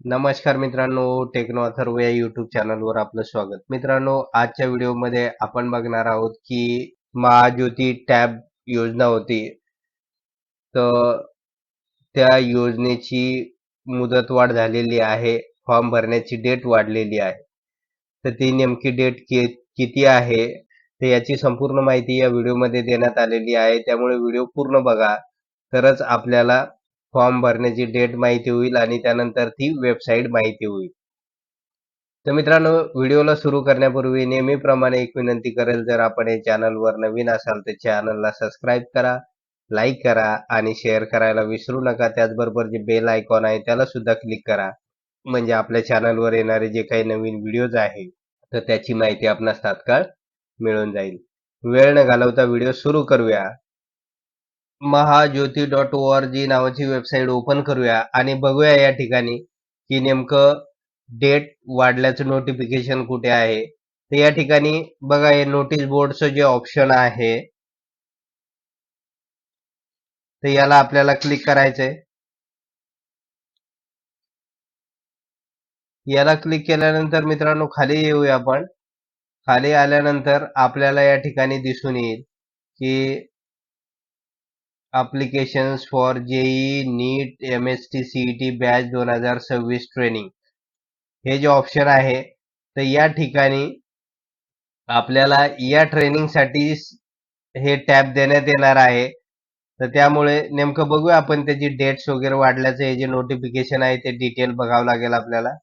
नमस्कार मित्रांनो, टेक्नो अथर्व या युट्यूब चॅनलवर आपलं स्वागत. मित्रांनो, आजच्या व्हिडिओमध्ये आपण बघणार आहोत की महाज्योती टॅब योजना होती, तर त्या योजनेची मुदतवाढ झालेली आहे. फॉर्म भरण्याची डेट वाढलेली आहे. तर ती नेमकी डेट किती आहे, तर याची संपूर्ण माहिती या व्हिडिओमध्ये देण्यात आलेली आहे. त्यामुळे व्हिडिओ पूर्ण बघा, तरच आपल्याला फॉर्म भरण्याची डेट माहिती होईल आणि त्यानंतर ती वेबसाईट माहिती होईल. तर मित्रांनो, व्हिडिओला सुरू करण्यापूर्वी नेहमीप्रमाणे एक विनंती करेल, जर आपण या चॅनलवर नवीन असाल तर चॅनलला सबस्क्राईब करा, लाईक करा आणि शेअर करायला विसरू नका. त्याचबरोबर जे बेल आयकॉन आहे त्याला सुद्धा क्लिक करा, म्हणजे आपल्या चॅनलवर येणारे जे काही नवीन व्हिडिओज आहे तर त्याची माहिती आपणास तात्काळ मिळून जाईल. वेळ न घालवता व्हिडिओ सुरू करूया. महाज्योती.org नावाची वेबसाईट ओपन करूया आणि बघूया या ठिकाणी की नेमकं डेट वाढल्याचं नोटिफिकेशन कुठे आहे. तर या ठिकाणी बघा, हे नोटीस बोर्डचं जे ऑप्शन आहे तर याला आपल्याला क्लिक करायचंय. याला क्लिक केल्यानंतर मित्रांनो खाली येऊया आपण. खाली आल्यानंतर आपल्याला या ठिकाणी दिसून येईल की applications for JEE NEET MST CET batch 2026 training, हे जे ऑप्शन आहे तर या ठिकाणी आपल्याला या ट्रेनिंगसाठी हे टॅब देण्यात येणार आहे. तर त्यामुळे नेमकं बघूया आपण त्याची डेट्स वगैरे वाढल्याचं हे जे नोटिफिकेशन आहे ते डिटेल बघावं लागेल आपल्याला.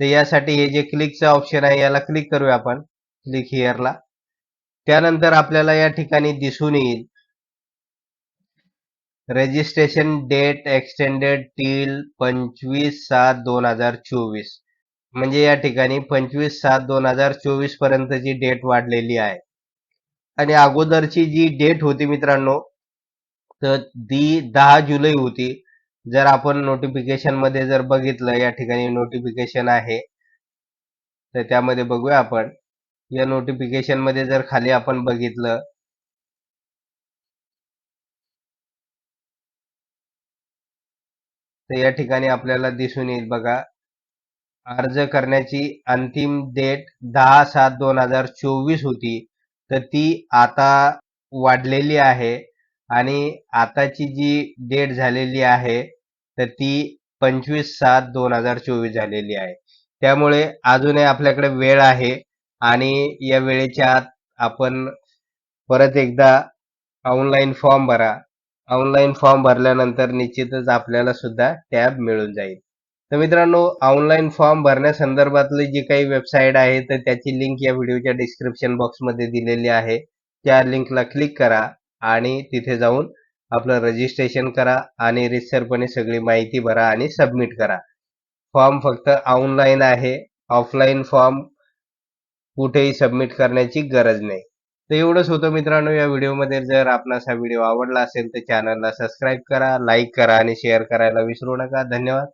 तर यासाठी हे जे क्लिकचं ऑप्शन आहे याला क्लिक करूया आपण, क्लिक हिअरला. त्यानंतर आपल्याला या ठिकाणी दिसून येईल रजिस्ट्रेशन डेट एक्सटेंडेड टिल 25/7/2024, म्हणजे या ठिकाणी 25/7/2024 पर्यंतची डेट वाढलेली आहे. आणि अगोदरची जी डेट होती मित्रांनो तर ती 10 जुलै होती. जर आपण नोटिफिकेशन मध्ये जर बघितलं, या ठिकाणी नोटिफिकेशन आहे तर त्यामध्ये बघूया आपण. या नोटिफिकेशन मध्ये जर खाली आपण बघितलं तर या ठिकाणी आपल्याला दिसून येईल बघा, अर्ज करण्याची अंतिम डेट 10/7/2024 होती, तर ती आता वाढलेली आहे आणि आताची जी डेट झालेली आहे तर ती 25/7/2024 झालेली आहे. त्यामुळे अजूनही आपल्याकडे वेळ आहे आणि या वेळेच्या आत आपण परत एकदा ऑनलाईन फॉर्म भरा. ऑनलाईन फॉर्म भरल्यानंतर निश्चितच आपल्याला सुद्धा टॅब मिळून जाईल. तर मित्रांनो, ऑनलाईन फॉर्म भरण्यासंदर्भातली जी काही वेबसाईट आहे तर त्याची लिंक या व्हिडिओच्या डिस्क्रिप्शन बॉक्समध्ये दिलेली आहे. त्या लिंकला क्लिक करा आणि तिथे जाऊन आपलं रजिस्ट्रेशन करा आणि रीतसरपणे सगळी माहिती भरा आणि सबमिट करा. फॉर्म फक्त ऑनलाईन आहे, ऑफलाईन फॉर्म कुठेही सबमिट करण्याची गरज नाही. तर एवढंच होतं मित्रांनो या व्हिडिओमध्ये. जर आपणास हा व्हिडिओ आवडला असेल तर चॅनलला सबस्क्राईब करा, लाईक करा आणि शेअर करायला विसरू नका. धन्यवाद.